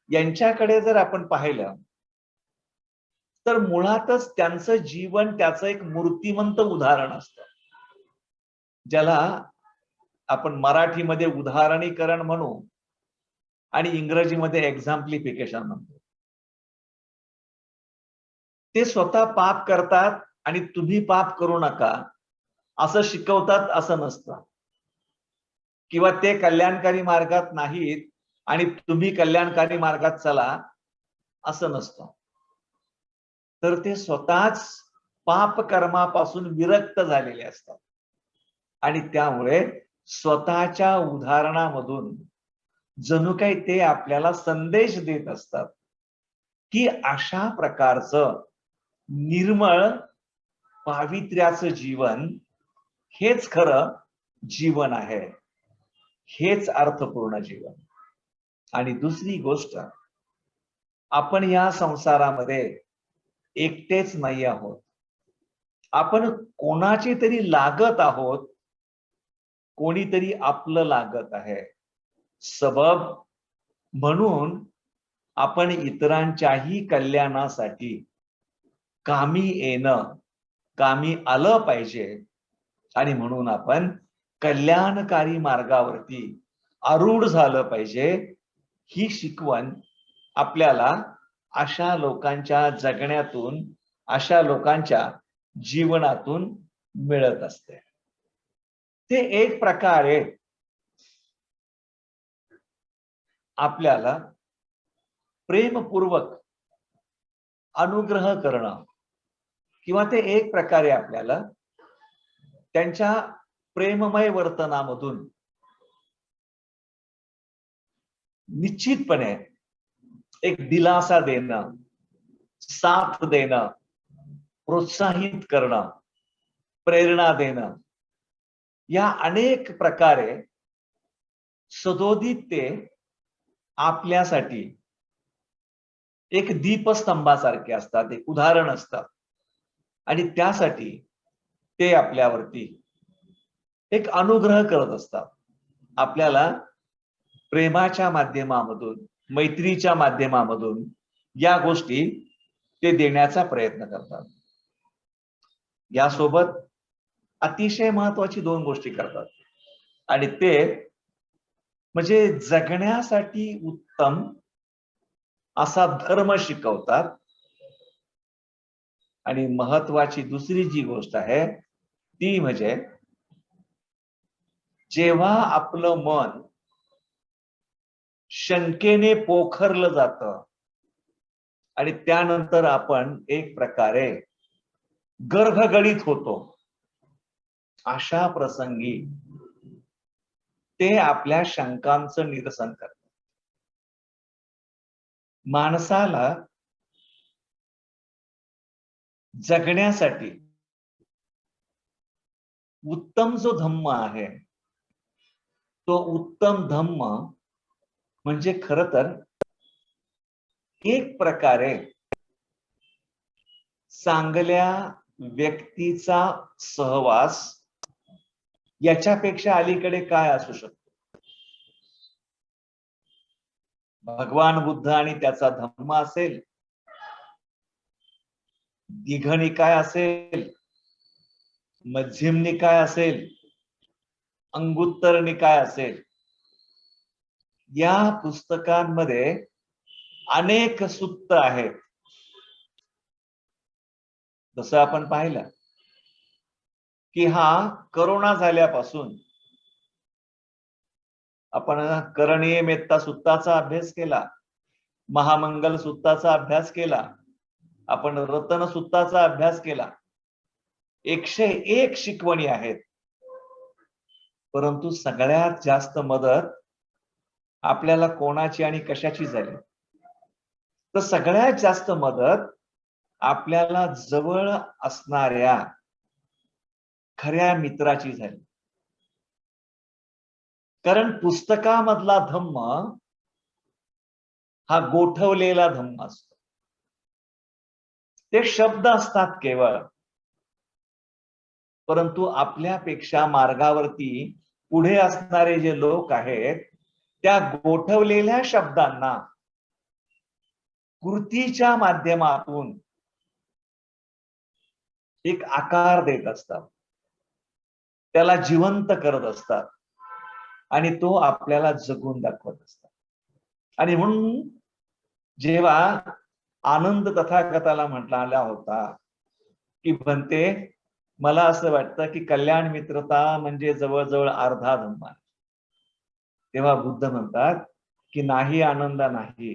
यांच्याकडे जर आपण पाहिलं तर मुळातच त्यांचं जीवन त्याचं एक मूर्तिमंत उदाहरण असतं, ज्याला आपण मराठीमध्ये उदाहरणीकरण म्हणू आणि इंग्रजीमध्ये एक्झाम्प्लिफिकेशन म्हणतो. ते स्वतः पाप करतात आणि तुम्ही पाप करू नका असं शिकवतात असं नसतं, किंवा ते कल्याणकारी मार्गात नाहीत आणि तुम्ही कल्याणकारी मार्गात चला असं नसतं. तर ते स्वतःच पाप कर्मापासून विरक्त झालेले असतात आणि त्यामुळे स्वतःच्या उदाहरणामधून जणू काही ते आपल्याला संदेश देत असतात की अशा प्रकारचं निर्मळ पावित्र्याचं जीवन हेच खरं जीवन आहे, हेच अर्थपूर्ण जीवन. आणि दुसरी गोष्ट, आपण या संसारामध्ये एकटेच नाही आहोत, आपण कोणाची तरी लागत आहोत, कोणीतरी आपलं लागत आहे. सबब म्हणून आपण इतरांच्याही कल्याणासाठी कामी येणं, कामी आलं पाहिजे आणि म्हणून आपण कल्याणकारी मार्गावरती आरूढ झालं पाहिजे. ही शिकवण आपल्याला अशा लोकांच्या जगण्यातून, अशा लोकांच्या जीवनातून मिळत असते. ते एक प्रकारे आपल्याला प्रेमपूर्वक अनुग्रह करणं किंवा ते एक प्रकारे आपल्याला त्यांच्या प्रेममय वर्तनामधून निश्चितपणे एक दिलासा देणं, साथ देणं, प्रोत्साहित करणं, प्रेरणा देणं, या अनेक प्रकारे सदोदित ते आपल्यासाठी एक दीपस्तंभासारखे असतात, एक उदाहरण असतात. आणि त्यासाठी ते आपल्यावरती एक अनुग्रह करत असतात. आपल्याला प्रेमाच्या माध्यमामधून, मैत्रीच्या माध्यमामधून या गोष्टी ते देण्याचा प्रयत्न करतात. यासोबत अतिशय महत्वाची दोन गोष्टी करतात, आणि ते म्हणजे जगण्यासाठी उत्तम असा धर्म शिकवतात. आणि महत्वाची दुसरी जी गोष्ट आहे ती म्हणजे जेव्हा आपलं मन शंकेने पोखरलं जातं आणि त्यानंतर आपण एक प्रकारे गर्भगळीत होतो, अशा प्रसंगी ते आपल्या शंकांचं निरसन करतात. माणसाला जगण्यासाठी उत्तम जो धम्म आहे, तो उत्तम धम्म म्हणजे खरं तर एक प्रकारे चांगल्या व्यक्तीचा सहवास याच्यापेक्षा अलीकडे काय असू शकतो. भगवान बुद्ध आणि त्याचा धम्म असेल, दीघ निकाय असेल, मध्यम निकाय असेल, अंगुत्तर निकाय असेल, या पुस्तकांमध्ये अनेक सूत्र आहेत. जसं आपण पाहिलं की हा करोना झाल्यापासून आपण करणीय मेत्ता सुत्ताचा अभ्यास केला, महामंगल सुत्ताचा अभ्यास केला, आपण रतन सुत्ताचा अभ्यास केला. 101 शिकवणी आहेत. परंतु सगळ्यात जास्त मदत आपल्याला कोणाची आणि कशाची झाली, तर सगळ्यात जास्त मदत आपल्याला जवळ असणाऱ्या खऱ्या मित्राची झाली. कारण पुस्तकामधला धम्म हा गोठवलेला धम्म असतो. ते शब्द असतात केवळ, परंतु आपल्यापेक्षा मार्गावरती पुढे असणारे जे लोक आहेत, त्या गोठवलेल्या शब्दांना कृतीच्या माध्यमातून एक आकार देत असतात, त्याला जिवंत करत असतात आणि तो आपल्याला जगून दाखवत असतात. आणि म्हणून जेव्हा आनंद तथागताला म्हटला होता की म्हणते, मला असं वाटतं की कल्याण मित्रता म्हणजे जवळजवळ अर्धा धम्म आहे, तेव्हा बुद्ध म्हणतात की नाही आनंद नाही,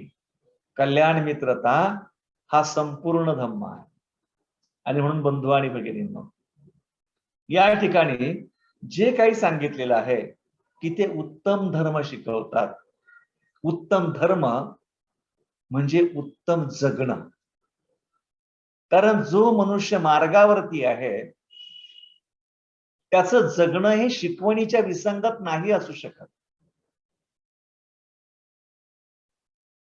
कल्याण मित्रता हा संपूर्ण धम्म आहे. आणि म्हणून बंधू आणि भगिनींनो, या ठिकाणी जे काही सांगितलेलं आहे की ते उत्तम धर्म शिकवतात. उत्तम धर्म म्हणजे उत्तम जगणं. कारण जो मनुष्य मार्गावरती आहे त्याचं जगणं हे शिकवणीच्या विसंगत नाही असू शकत.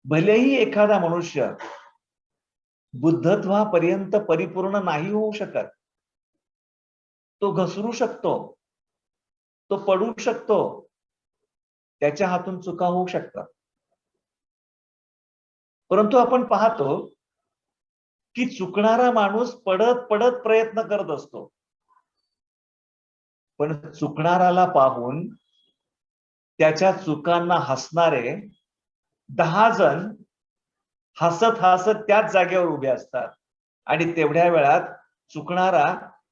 भलेही एखादा मनुष्य बुद्धत्वापर्यंत परिपूर्ण नाही होऊ शकत, तो घसरू शकतो, तो पडू शकतो, त्याच्या हातून चुका होऊ शकतात. परंतु आपण पाहतो की चुकणारा माणूस पडत पडत प्रयत्न करत असतो, पण चुकणाराला पाहून त्याच्या चुकांना हसणारे 10 जण हसत हसत त्याच जागेवर उभे असतात आणि तेवढ्या वेळात चुकणारा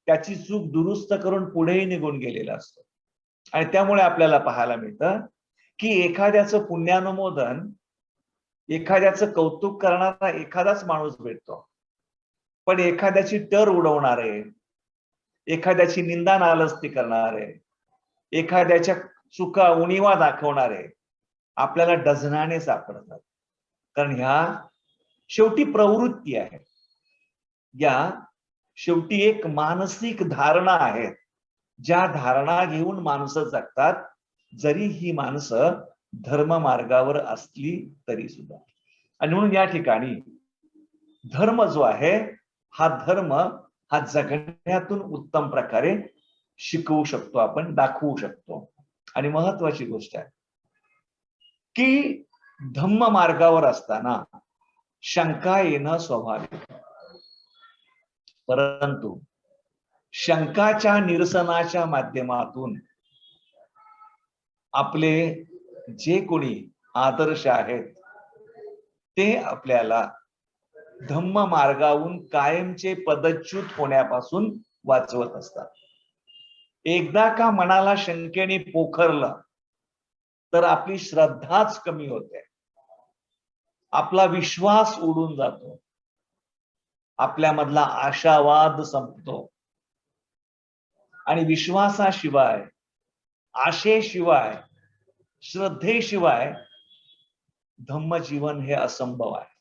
त्याची चूक दुरुस्त करून पुढेही निघून गेलेला असतो. आणि त्यामुळे आपल्याला पाहायला मिळतं की एखाद्याचं पुण्यानुमोदन, एखाद्याचं कौतुक करणारा एखादाच माणूस भेटतो, पण एखाद्याची टर उडवणारे, एखाद्याची निंदा नालस्ती करणारे, एखाद्याच्या चुका उणिवा दाखवणारे आपल्याला डझनाने सापडतात. कारण ह्या शेवटी प्रवृत्ती आहे, या शेवटी एक मानसिक धारणा आहे, ज्या धारणा घेऊन माणसं जगतात, जरी ही माणसं धर्म मार्गावर असली तरी सुद्धा. आणि म्हणून या ठिकाणी धर्म जो आहे, हा धर्म हा जगण्यातून उत्तम प्रकारे शिकवू शकतो, आपण दाखवू शकतो. आणि महत्वाची गोष्ट आहे की धम्म मार्गावर असताना शंका येणं स्वाभाविक, परंतु शंकाच्या निरसनाच्या माध्यमातून आपले जे कोणी आदर्श आहेत ते आपल्याला धम्म मार्गावरून कायमचे पदच्युत होण्यापासून वाचवत असतात. एकदा का मनाला शंकेने पोखरलं तर आपली श्रद्धाच कमी होते, आपला विश्वास उडून जातो, आपल्यामधला आशावाद संपतो. आणि विश्वासाशिवाय, आशेशिवाय, श्रद्धेशिवाय धम्मजीवन हे असंभव आहे,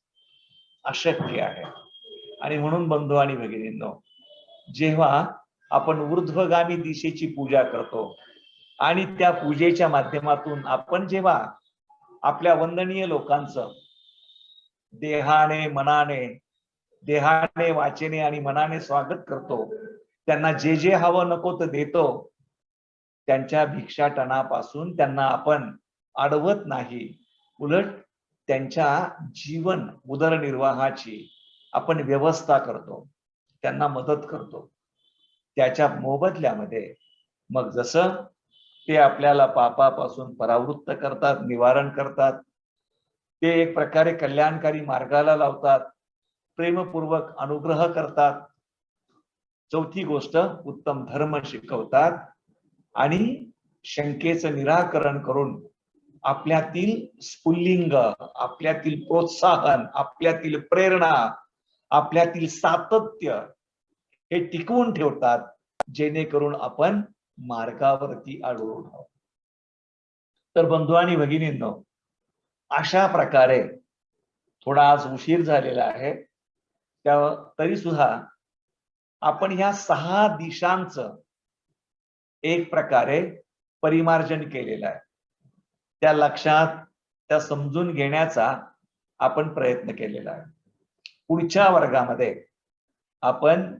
अशक्य आहे. आणि म्हणून बंधू आणि भगिनींनो, जेव्हा आपण ऊर्ध्वगामी दिशेची पूजा करतो आणि त्या पूजेच्या माध्यमातून आपण जेव्हा आपल्या वंदनीय लोकांचं देहाने वाचेने आणि मनाने स्वागत करतो, त्यांना जे जे हवं नको ते देतो, त्यांच्या भिक्षाटनापासून त्यांना आपण अडवत नाही, उलट त्यांच्या जीवन उदरनिर्वाहाची आपण व्यवस्था करतो, त्यांना मदत करतो. त्याच्या मोबदल्यामध्ये मग जसं ते आपल्याला पापापासून परावृत्त करतात, निवारण करतात, ते एक प्रकारे कल्याणकारी मार्गाला लावतात, प्रेमपूर्वक अनुग्रह करतात. चौथी गोष्ट, उत्तम धर्म शिकवतात आणि शंकेचं निराकरण करून आपल्यातील स्फुल्लिंग, आपल्यातील प्रोत्साहन, आपल्यातील प्रेरणा, आपल्यातील सातत्य हे टिकवून ठेवतात, जेणेकरून आपण मार्गावरती आढळून आहोत. तर बंधू आणि भगिनींनो, अशा प्रकारे थोडा आज उशीर झालेला आहे, तरी सुद्धा आपण ह्या 6 दिशांचं एक प्रकारे परिमार्जन केलेलं आहे. त्या लक्षात, त्या समजून घेण्याचा आपण प्रयत्न केलेला आहे. पुढच्या वर्गामध्ये आपण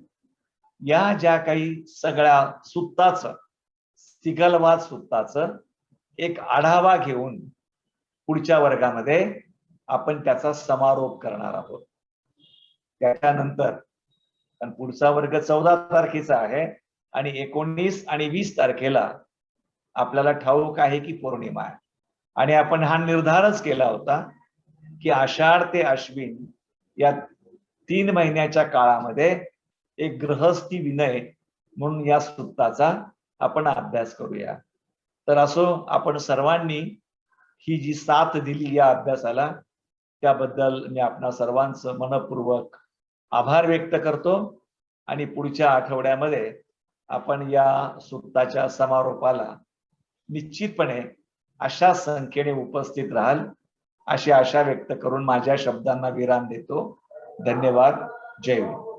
या ज्या काही सगळ्या सुत्ताचं, सिगलवाद सुत्ताचं एक आढावा घेऊन पुढच्या वर्गामध्ये आपण त्याचा समारोप करणार आहोत. त्याच्यानंतर पुढचा वर्ग 14 तारखेचा आहे आणि 19 आणि 20 तारखेला आपल्याला ठाऊक आहे की पौर्णिमा आहे. आणि आपण हा निर्धारच केला होता की आषाढ ते अश्विन या 3 महिन्याच्या काळामध्ये एक गृहस्थी विनय म्हणून या सुत्ताचा आपण अभ्यास करूया. तर असो, आपण सर्वांनी ही जी साथ दिली या अभ्यासाला, त्याबद्दल मी आपणा सर्वांचं मनपूर्वक आभार व्यक्त करतो. आणि पुढच्या आठवड्यामध्ये आपण या सुत्ताच्या समारोपाला निश्चितपणे अशा संख्येने उपस्थित राहाल अशी आशा व्यक्त करून माझ्या शब्दांना विराम देतो. धन्यवाद. जय हिंद.